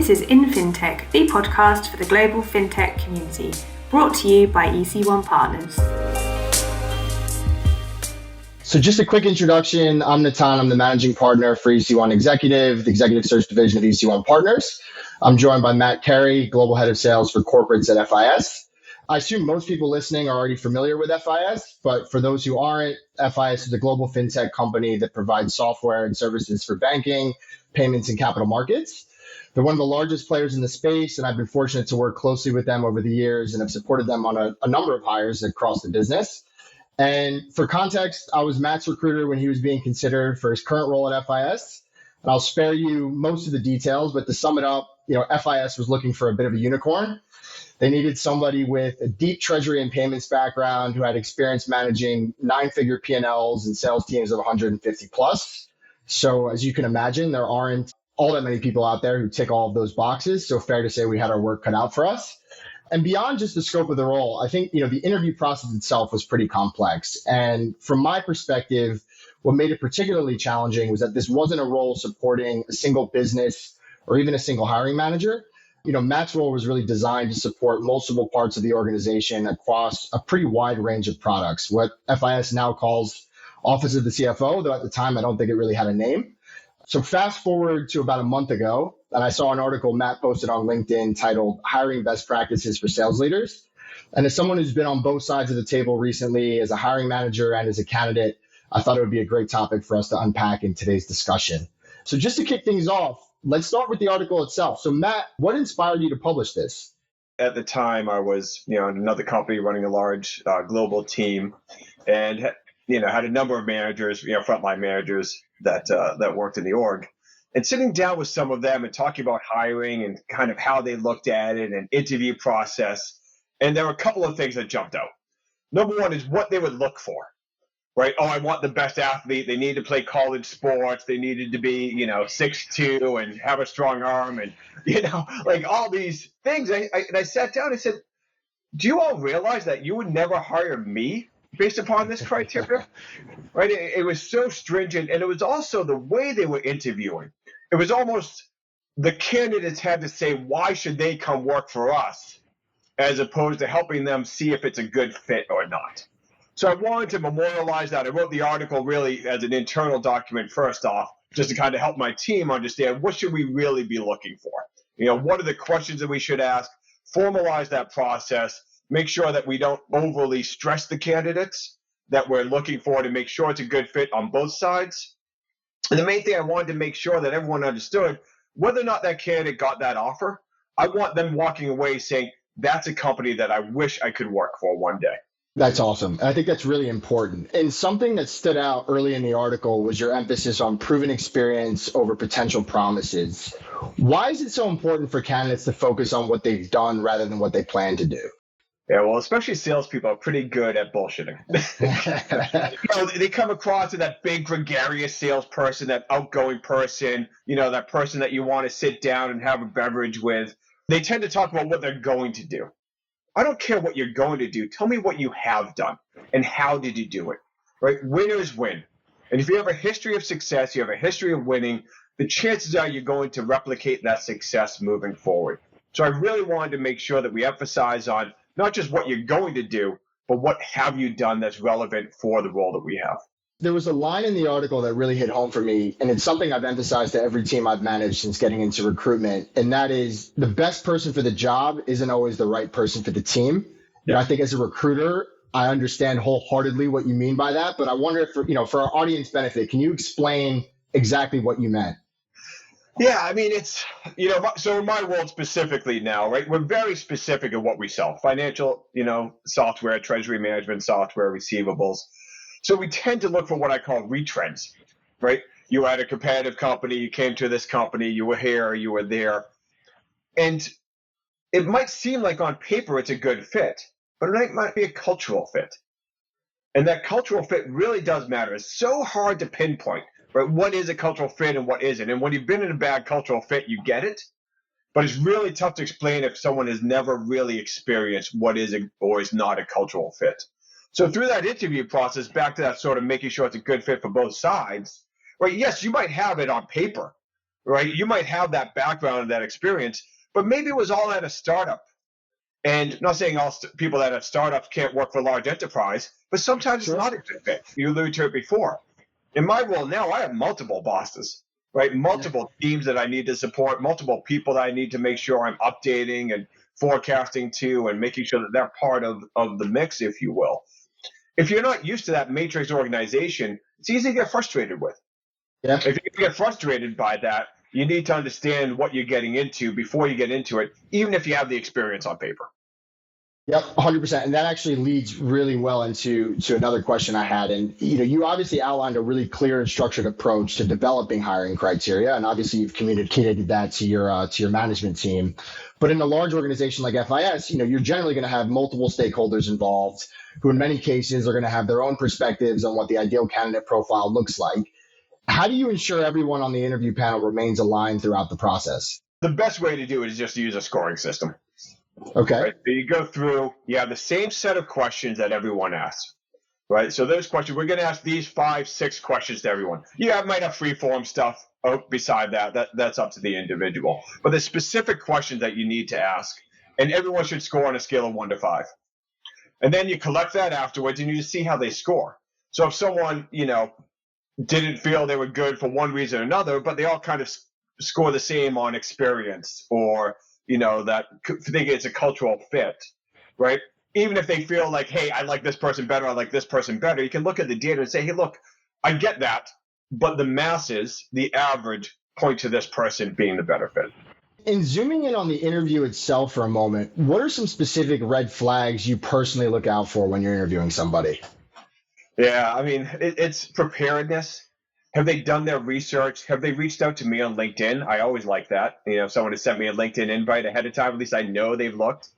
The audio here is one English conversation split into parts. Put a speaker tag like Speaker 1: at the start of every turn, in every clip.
Speaker 1: This is In Fintech, the podcast for the global fintech community, brought to you by EC1 Partners.
Speaker 2: So just a quick introduction. I'm Netan. I'm the managing partner for EC1 Executive, the executive search division of EC1 Partners. I'm joined by Matt Carey, global head of sales for corporates at FIS. I assume most people listening are already familiar with FIS, but for those who aren't, FIS is a global fintech company that provides software and services for banking, payments, and capital markets. They're one of the largest players in the space, and I've been fortunate to work closely with them over the years and have supported them on a number of hires across the business. And for context, I was Matt's recruiter when he was being considered for his current role at FIS. And I'll spare you most of the details, but to sum it up, FIS was looking for a bit of a unicorn. They needed somebody with a deep treasury and payments background who had experience managing nine-figure P&Ls and sales teams of 150 plus. So as you can imagine, there aren't all that many people out there who tick all of those boxes. So fair to say we had our work cut out for us. And beyond just the scope of the role, I think, the interview process itself was pretty complex. And from my perspective, what made it particularly challenging was that this wasn't a role supporting a single business or even a single hiring manager. Matt's role was really designed to support multiple parts of the organization across a pretty wide range of products, what FIS now calls Office of the CFO, though at the time, I don't think it really had a name. So fast forward to about a month ago, and I saw an article Matt posted on LinkedIn titled Hiring Best Practices for Sales Leaders. And as someone who's been on both sides of the table recently as a hiring manager and as a candidate, I thought it would be a great topic for us to unpack in today's discussion. So just to kick things off, let's start with the article itself. So Matt, what inspired you to publish this?
Speaker 3: At the time, I was in another company running a large global team and had a number of managers, frontline managers that worked in the org. And sitting down with some of them and talking about hiring and kind of how they looked at it and interview process. And there were a couple of things that jumped out. Number one is what they would look for, right? Oh, I want the best athlete. They need to play college sports. They needed to be, 6'2" and have a strong arm and, like all these things. I sat down and said, do you all realize that you would never hire me based upon this criteria? Right? It was so stringent. And it was also the way they were interviewing. It was almost the candidates had to say, why should they come work for us, as opposed to helping them see if it's a good fit or not. So I wanted to memorialize that. I wrote the article really as an internal document first off, just to kind of help my team understand what should we really be looking for. What are the questions that we should ask, formalize that process, make sure that we don't overly stress the candidates that we're looking for to make sure it's a good fit on both sides. And the main thing I wanted to make sure that everyone understood, whether or not that candidate got that offer, I want them walking away saying, that's a company that I wish I could work for one day.
Speaker 2: That's awesome. I think that's really important. And something that stood out early in the article was your emphasis on proven experience over potential promises. Why is it so important for candidates to focus on what they've done rather than what they plan to do?
Speaker 3: Yeah, well, especially salespeople are pretty good at bullshitting. They come across as that big, gregarious salesperson, that outgoing person, that person that you want to sit down and have a beverage with. They tend to talk about what they're going to do. I don't care what you're going to do. Tell me what you have done and how did you do it, right? Winners win. And if you have a history of success, you have a history of winning, the chances are you're going to replicate that success moving forward. So I really wanted to make sure that we emphasize on not just what you're going to do, but what have you done that's relevant for the role that we have.
Speaker 2: There was a line in the article that really hit home for me, and it's something I've emphasized to every team I've managed since getting into recruitment, and that is the best person for the job isn't always the right person for the team. Yeah. I think as a recruiter, I understand wholeheartedly what you mean by that, but I wonder if, for our audience benefit, can you explain exactly what you meant?
Speaker 3: Yeah, it's, so in my world specifically now, right, we're very specific in what we sell. Financial, software, treasury management software, receivables. So we tend to look for what I call retreads, right? You were at a competitive company, you came to this company, you were here, you were there. And it might seem like on paper it's a good fit, but it might be a cultural fit. And that cultural fit really does matter. It's so hard to pinpoint. Right? What is a cultural fit and what isn't? And when you've been in a bad cultural fit, you get it. But it's really tough to explain if someone has never really experienced what is or is not a cultural fit. So through that interview process, back to that sort of making sure it's a good fit for both sides, right? Yes, you might have it on paper, right? You might have that background and that experience, but maybe it was all at a startup. And I'm not saying all people that have startups can't work for a large enterprise, but sometimes it's not a good fit. You alluded to it before. In my role now, I have multiple bosses, right? Multiple teams that I need to support, multiple people that I need to make sure I'm updating and forecasting to and making sure that they're part of the mix, if you will. If you're not used to that matrix organization, it's easy to get frustrated with.
Speaker 2: Yeah.
Speaker 3: If you get frustrated by that, you need to understand what you're getting into before you get into it, even if you have the experience on paper.
Speaker 2: Yep, 100%. And that actually leads really well into another question I had. And you obviously outlined a really clear and structured approach to developing hiring criteria, and obviously you've communicated that to your management team. But in a large organization like FIS, you're generally going to have multiple stakeholders involved, who in many cases are going to have their own perspectives on what the ideal candidate profile looks like. How do you ensure everyone on the interview panel remains aligned throughout the process?
Speaker 3: The best way to do it is just to use a scoring system.
Speaker 2: Okay.
Speaker 3: Right? So you go through, you have the same set of questions that everyone asks, right? So those questions, we're going to ask these 5-6 questions to everyone. You might have free form stuff beside that's up to the individual. But the specific questions that you need to ask, and everyone should score on a scale of 1 to 5. And then you collect that afterwards and you just see how they score. So if someone, didn't feel they were good for one reason or another, but they all kind of score the same on experience or, that think it's a cultural fit, right? Even if they feel like, hey, I like this person better, I like this person better, you can look at the data and say, hey, look, I get that, but the masses, the average, point to this person being the better fit.
Speaker 2: In zooming in on the interview itself for a moment, what are some specific red flags you personally look out for when you're interviewing somebody?
Speaker 3: Yeah, I mean, it's preparedness. Have they done their research? Have they reached out to me on LinkedIn? I always like that. If someone has sent me a LinkedIn invite ahead of time, at least I know they've looked.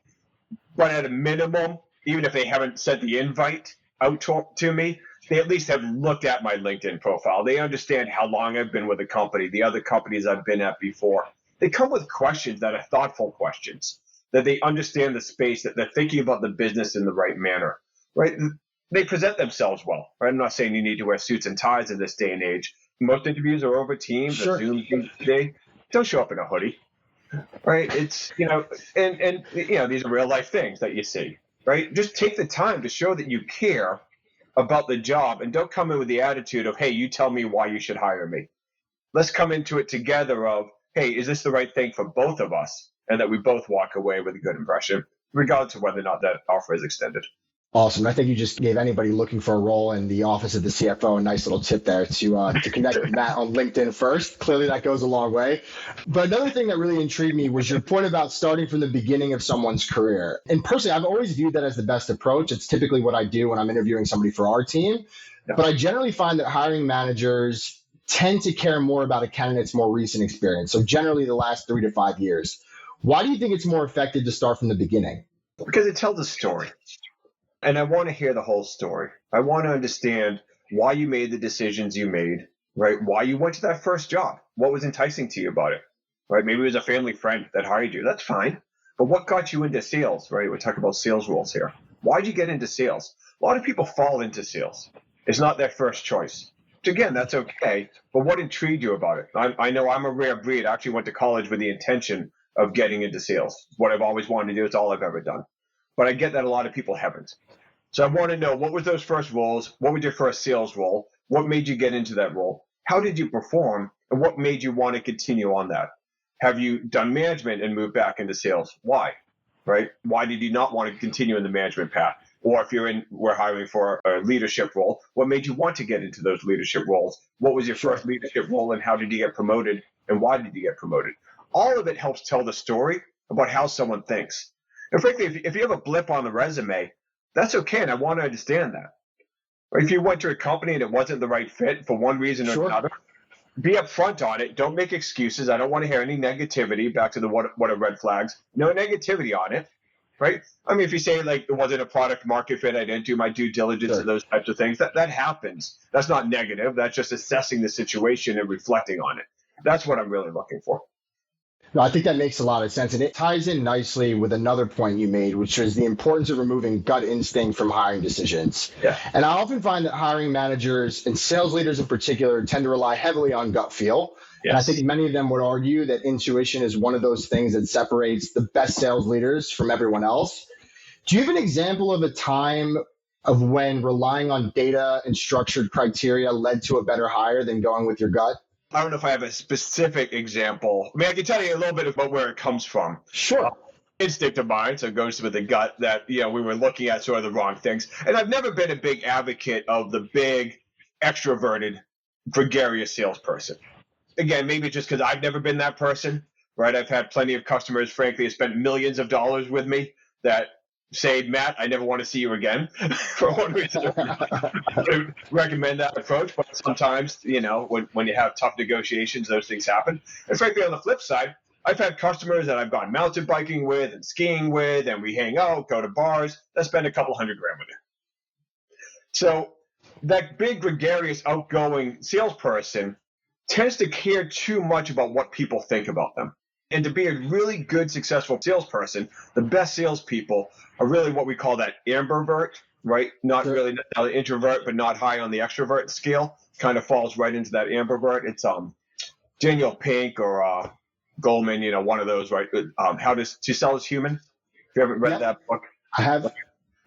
Speaker 3: But at a minimum, even if they haven't sent the invite out to me, they at least have looked at my LinkedIn profile. They understand how long I've been with the company, the other companies I've been at before. They come with questions that are thoughtful questions, that they understand the space, that they're thinking about the business in the right manner, right? They present themselves well. Right? I'm not saying you need to wear suits and ties in this day and age. Most interviews are over Teams or Zoom today. Don't show up in a hoodie, right? It's, and these are real life things that you see, right? Just take the time to show that you care about the job and don't come in with the attitude of, hey, you tell me why you should hire me. Let's come into it together of, hey, is this the right thing for both of us? And that we both walk away with a good impression, regardless of whether or not that offer is extended.
Speaker 2: Awesome. I think you just gave anybody looking for a role in the office of the CFO a nice little tip there to connect with Matt on LinkedIn first. Clearly, that goes a long way. But another thing that really intrigued me was your point about starting from the beginning of someone's career. And personally, I've always viewed that as the best approach. It's typically what I do when I'm interviewing somebody for our team. Yeah. But I generally find that hiring managers tend to care more about a candidate's more recent experience. So generally the last 3 to 5 years. Why do you think it's more effective to start from the beginning?
Speaker 3: Because it tells a story. And I want to hear the whole story. I want to understand why you made the decisions you made, right? Why you went to that first job. What was enticing to you about it, right? Maybe it was a family friend that hired you. That's fine. But what got you into sales, right? We're talking about sales roles here. Why'd you get into sales? A lot of people fall into sales. It's not their first choice. Which again, that's okay. But what intrigued you about it? I know I'm a rare breed. I actually went to college with the intention of getting into sales. It's what I've always wanted to do. It's all I've ever done. But I get that a lot of people haven't. So I want to know, what was those first roles? What was your first sales role? What made you get into that role? How did you perform? And what made you want to continue on that? Have you done management and moved back into sales? Why? Right? Why did you not want to continue in the management path? Or if we're hiring for a leadership role, what made you want to get into those leadership roles? What was your first leadership role and how did you get promoted? And why did you get promoted? All of it helps tell the story about how someone thinks. And frankly, if you have a blip on the resume, that's okay, and I want to understand that. Or if you went to a company and it wasn't the right fit for one reason or another, be upfront on it. Don't make excuses. I don't want to hear any negativity. Back to the what are red flags. No negativity on it, right? I mean, if you say like it wasn't a product market fit, I didn't do my due diligence and those types of things, that happens. That's not negative. That's just assessing the situation and reflecting on it. That's what I'm really looking for.
Speaker 2: No, I think that makes a lot of sense. And it ties in nicely with another point you made, which is the importance of removing gut instinct from hiring decisions.
Speaker 3: Yeah.
Speaker 2: And I often find that hiring managers and sales leaders in particular tend to rely heavily on gut feel.
Speaker 3: Yes.
Speaker 2: And I think many of them would argue that intuition is one of those things that separates the best sales leaders from everyone else. Do you have an example of a time of when relying on data and structured criteria led to a better hire than going with your gut?
Speaker 3: I don't know if I have a specific example. I mean, I can tell you a little bit about where it comes from.
Speaker 2: Sure.
Speaker 3: Instinct of mine, so it goes with the gut that, we were looking at sort of the wrong things. And I've never been a big advocate of the big, extroverted, gregarious salesperson. Again, maybe just because I've never been that person, right? I've had plenty of customers, frankly, have spent millions of dollars with me that say, Matt, I never want to see you again for one reason or another. I would recommend that approach, but sometimes, when you have tough negotiations, those things happen. And frankly, on the flip side, I've had customers that I've gone mountain biking with and skiing with, and we hang out, go to bars, that spend a couple $100,000 with you. So that big, gregarious, outgoing salesperson tends to care too much about what people think about them. And to be a really good, successful salesperson, the best salespeople are really what we call that ambivert, right? Not really an introvert, but not high on the extrovert scale. Kind of falls right into that ambivert. It's Daniel Pink or Goldman, one of those, right? How to Sell is Human. If you haven't read that book,
Speaker 2: I have.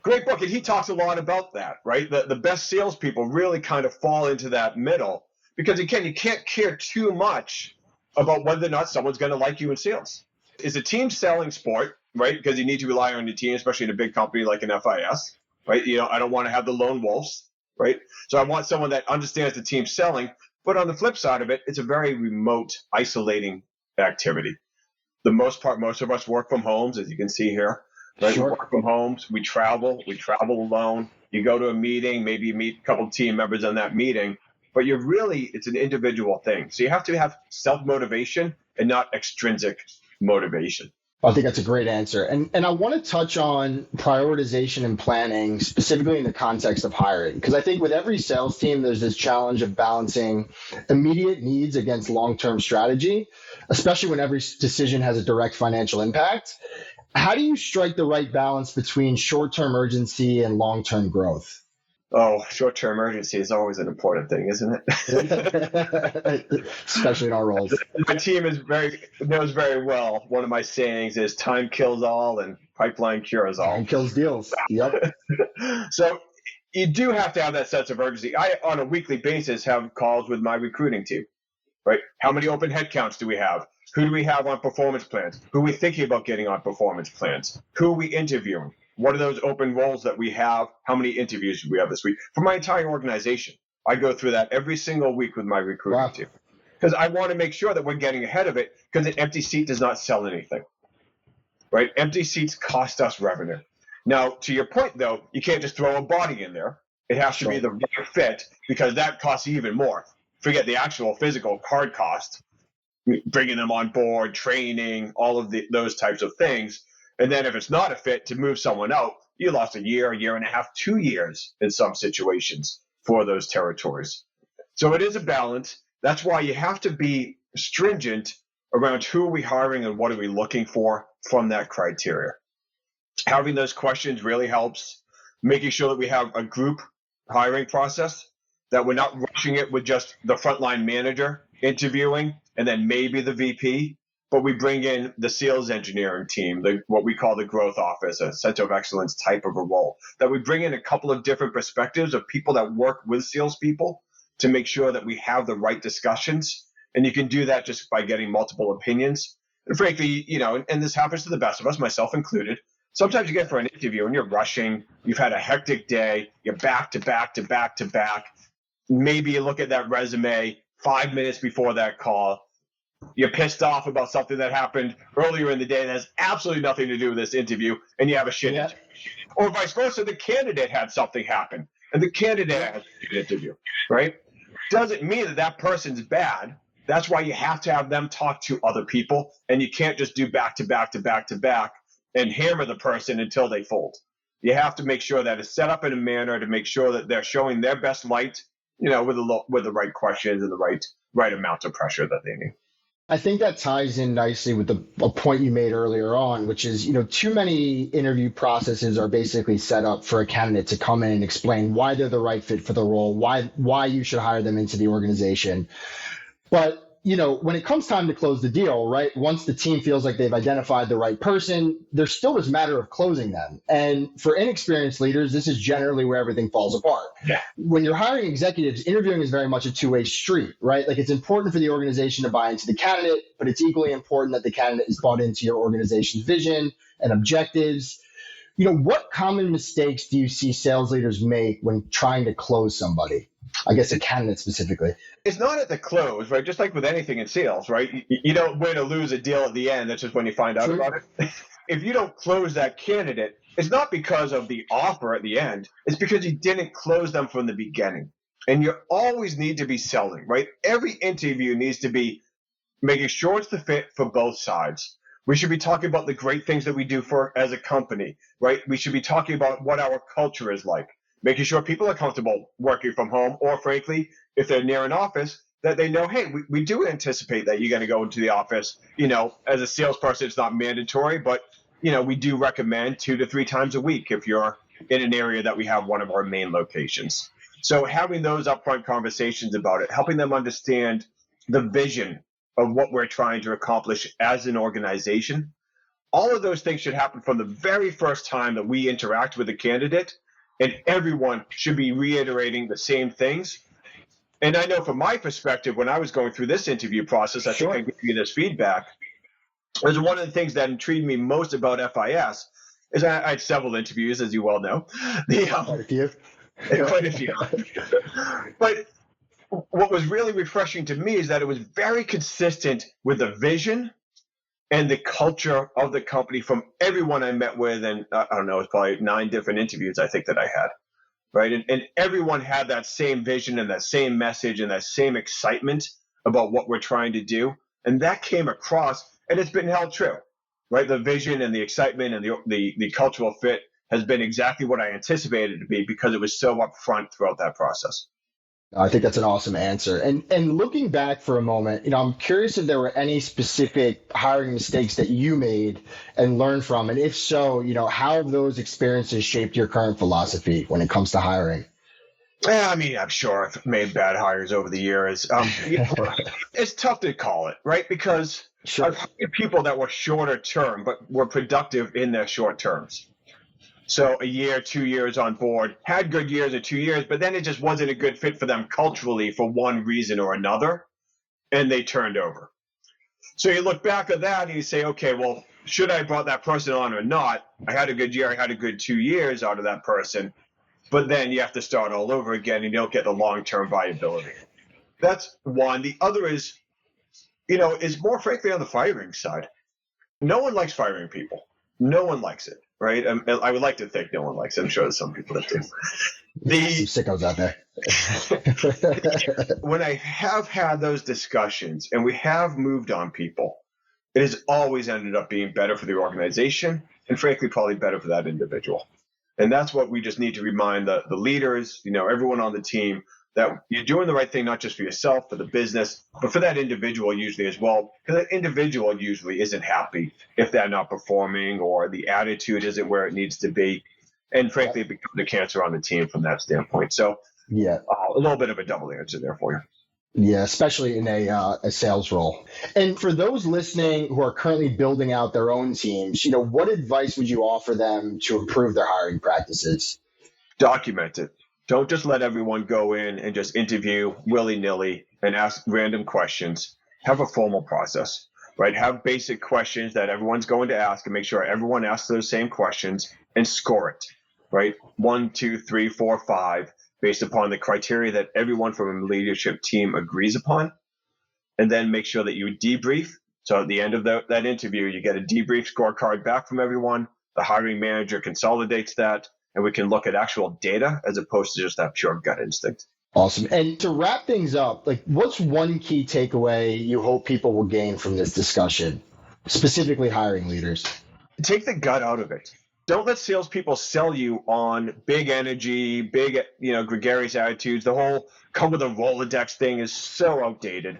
Speaker 3: Great book, and he talks a lot about that, right? The best salespeople really kind of fall into that middle because, again, you can't care too much about whether or not someone's going to like you in sales. It's a team selling sport, right? Because you need to rely on your team, especially in a big company like an FIS, right? I don't want to have the lone wolves, right? So I want someone that understands the team selling. But on the flip side of it, it's a very remote, isolating activity. The most part, most of us work from homes, as you can see here, right?
Speaker 2: Sure.
Speaker 3: We work from homes. We travel alone. You go to a meeting, maybe you meet a couple of team members on that meeting. But it's an individual thing. So you have to have self-motivation and not extrinsic motivation.
Speaker 2: I think that's a great answer. And I want to touch on prioritization and planning, specifically in the context of hiring. Because I think with every sales team, there's this challenge of balancing immediate needs against long-term strategy, especially when every decision has a direct financial impact. How do you strike the right balance between short-term urgency and long-term growth?
Speaker 3: Oh, short-term urgency is always an important thing, isn't
Speaker 2: it? Especially in our roles.
Speaker 3: My team knows very well. One of my sayings is time kills all and pipeline cures all.
Speaker 2: Time kills deals. Yep.
Speaker 3: So you do have to have that sense of urgency. I, on a weekly basis, have calls with my recruiting team, right? How many open headcounts do we have? Who do we have on performance plans? Who are we thinking about getting on performance plans? Who are we interviewing? What are those open roles that we have? How many interviews do we have this week? For my entire organization, I go through that every single week with my recruiting team because I want to make sure that we're getting ahead of it because an empty seat does not sell anything, right? Empty seats cost us revenue. Now, to your point, though, you can't just throw a body in there. It has to be the right fit because that costs even more. Forget the actual physical hard cost, bringing them on board, training, all of those types of things. And then if it's not a fit, to move someone out, you lost a year and a half, 2 years in some situations for those territories. So it is a balance. That's why you have to be stringent around who are we hiring and what are we looking for from that criteria. Having those questions really helps. Making sure that we have a group hiring process, that we're not rushing it with just the frontline manager interviewing and then maybe the VP. But we bring in the sales engineering team, what we call the growth office, a center of excellence type of a role, that we bring in a couple of different perspectives of people that work with salespeople to make sure that we have the right discussions. And you can do that just by getting multiple opinions. And frankly, and this happens to the best of us, myself included. Sometimes you get for an interview and you're rushing, you've had a hectic day, you're back to back to back to back. Maybe you look at that resume 5 minutes before that call. You're pissed off about something that happened earlier in the day that has absolutely nothing to do with this interview, and you have a shit interview. Or vice versa, the candidate had something happen, and the candidate has a shit interview, right? Doesn't mean that person's bad. That's why you have to have them talk to other people, and you can't just do back to back to back to back and hammer the person until they fold. You have to make sure that it's set up in a manner to make sure that they're showing their best light, with the right questions and the right amount of pressure that they need.
Speaker 2: I think that ties in nicely with a point you made earlier on, which is, too many interview processes are basically set up for a candidate to come in and explain why they're the right fit for the role, why you should hire them into the organization. But, when it comes time to close the deal, right, once the team feels like they've identified the right person, there's still this matter of closing them. And for inexperienced leaders, this is generally where everything falls apart.
Speaker 3: Yeah.
Speaker 2: When you're hiring executives, interviewing is very much a two-way street, right? Like, it's important for the organization to buy into the candidate, but it's equally important that the candidate is bought into your organization's vision and objectives. What common mistakes do you see sales leaders make when trying to close somebody? I guess a candidate specifically.
Speaker 3: It's not at the close, right? Just like with anything in sales, right? You don't win or lose a deal at the end. That's just when you find out about it. If you don't close that candidate, it's not because of the offer at the end. It's because you didn't close them from the beginning. And you always need to be selling, right? Every interview needs to be making sure it's the fit for both sides. We should be talking about the great things that we do as a company, right? We should be talking about what our culture is like, making sure people are comfortable working from home, or frankly, if they're near an office, that they know, hey, we do anticipate that you're going to go into the office. As a salesperson, it's not mandatory, but we do recommend 2 to 3 times a week if you're in an area that we have one of our main locations. So having those upfront conversations about it, helping them understand the vision of what we're trying to accomplish as an organization, all of those things should happen from the very first time that we interact with a candidate, and everyone should be reiterating the same things. And I know from my perspective, when I was going through this interview process, I think I gave you this feedback, was one of the things that intrigued me most about FIS is I had several interviews, as you well know.
Speaker 2: Quite a few.
Speaker 3: Quite a few. But what was really refreshing to me is that it was very consistent with the vision and the culture of the company from everyone I met with. And I don't know, it's probably 9 different interviews I think that I had. Right. And everyone had that same vision and that same message and that same excitement about what we're trying to do. And that came across, and it's been held true. Right. The vision and the excitement and the cultural fit has been exactly what I anticipated it to be, because it was so upfront throughout that process.
Speaker 2: I think that's an awesome answer. And looking back for a moment, I'm curious if there were any specific hiring mistakes that you made and learned from, and if so, how have those experiences shaped your current philosophy when it comes to hiring?
Speaker 3: Yeah, I mean, I'm sure I've made bad hires over the years. It's tough to call it, right? Because I've hired people that were shorter term, but were productive in their short terms. So a year, 2 years on board, had good years or 2 years, but then it just wasn't a good fit for them culturally for one reason or another, and they turned over. So you look back at that and you say, okay, well, should I have brought that person on or not? I had a good year, I had a good 2 years out of that person, but then you have to start all over again and you don't get the long-term viability. That's one. The other is, is more frankly on the firing side. No one likes firing people. No one likes it. Right. I would like to think no one likes it. I'm sure there's some people that do.
Speaker 2: Some sickos out
Speaker 3: there. When I have had those discussions and we have moved on people, it has always ended up being better for the organization and frankly, probably better for that individual. And that's what we just need to remind the leaders, everyone on the team, that you're doing the right thing, not just for yourself, for the business, but for that individual usually as well. Because that individual usually isn't happy if they're not performing or the attitude isn't where it needs to be. And frankly, it becomes a cancer on the team from that standpoint. So
Speaker 2: yeah,
Speaker 3: a little bit of a double answer there for you.
Speaker 2: Yeah, especially in a sales role. And for those listening who are currently building out their own teams, what advice would you offer them to improve their hiring practices?
Speaker 3: Document it. Don't just let everyone go in and just interview willy-nilly and ask random questions. Have a formal process, right? Have basic questions that everyone's going to ask and make sure everyone asks those same questions and score it, right? 1, 2, 3, 4, 5, based upon the criteria that everyone from a leadership team agrees upon. And then make sure that you debrief. So at the end of that interview, you get a debrief scorecard back from everyone. The hiring manager consolidates that. And we can look at actual data as opposed to just that pure gut instinct.
Speaker 2: Awesome. And to wrap things up, what's one key takeaway you hope people will gain from this discussion, specifically hiring leaders?
Speaker 3: Take the gut out of it. Don't let salespeople sell you on big energy, big, gregarious attitudes. The whole come with a Rolodex thing is so outdated,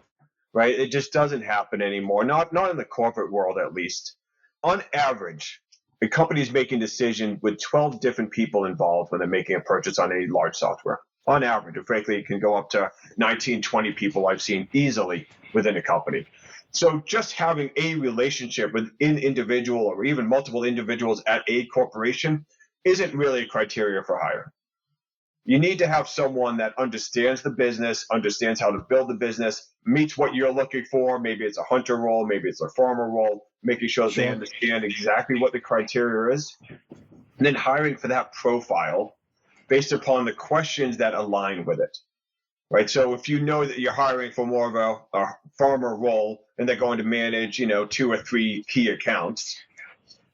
Speaker 3: right? It just doesn't happen anymore, not in the corporate world at least. On average, a company is making decisions with 12 different people involved when they're making a purchase on any large software. On average, and frankly, it can go up to 19, 20 people I've seen easily within a company. So just having a relationship with an individual or even multiple individuals at a corporation isn't really a criteria for hire. You need to have someone that understands the business, understands how to build the business, meets what you're looking for. Maybe it's a hunter role, maybe it's a farmer role, making sure that they understand exactly what the criteria is. And then hiring for that profile based upon the questions that align with it, right? So if you know that you're hiring for more of a farmer role and they're going to manage, 2 or 3 key accounts,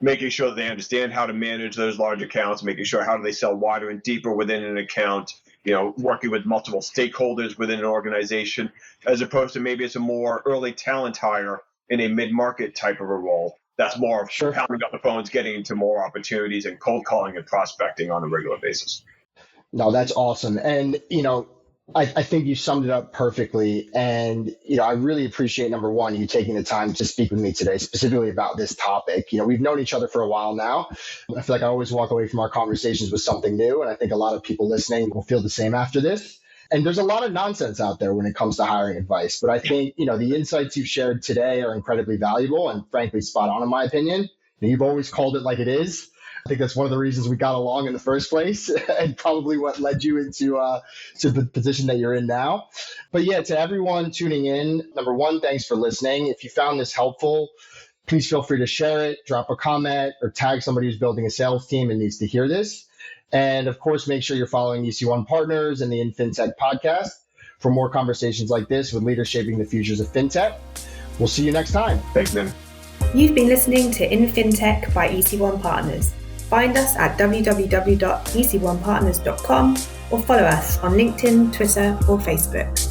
Speaker 3: making sure that they understand how to manage those large accounts, making sure how do they sell wider and deeper within an account, working with multiple stakeholders within an organization, as opposed to maybe it's a more early talent hire in a mid-market type of a role. That's more of pounding up the phones, getting into more opportunities and cold calling and prospecting on a regular basis.
Speaker 2: No, that's awesome. And, I think you summed it up perfectly. And, I really appreciate, number one, you taking the time to speak with me today, specifically about this topic. We've known each other for a while now. I feel like I always walk away from our conversations with something new. And I think a lot of people listening will feel the same after this. And there's a lot of nonsense out there when it comes to hiring advice. But I think, the insights you've shared today are incredibly valuable and frankly spot on, in my opinion. You've always called it like it is. I think that's one of the reasons we got along in the first place and probably what led you into to the position that you're in now. But yeah, to everyone tuning in, number one, thanks for listening. If you found this helpful, please feel free to share it, drop a comment, or tag somebody who's building a sales team and needs to hear this. And of course, make sure you're following EC1 Partners and the In Fintech podcast for more conversations like this with leaders shaping the futures of fintech. We'll see you next time.
Speaker 3: Thanks, man.
Speaker 1: You've been listening to In Fintech by EC1 Partners. Find us at www.ec1partners.com or follow us on LinkedIn, Twitter, or Facebook.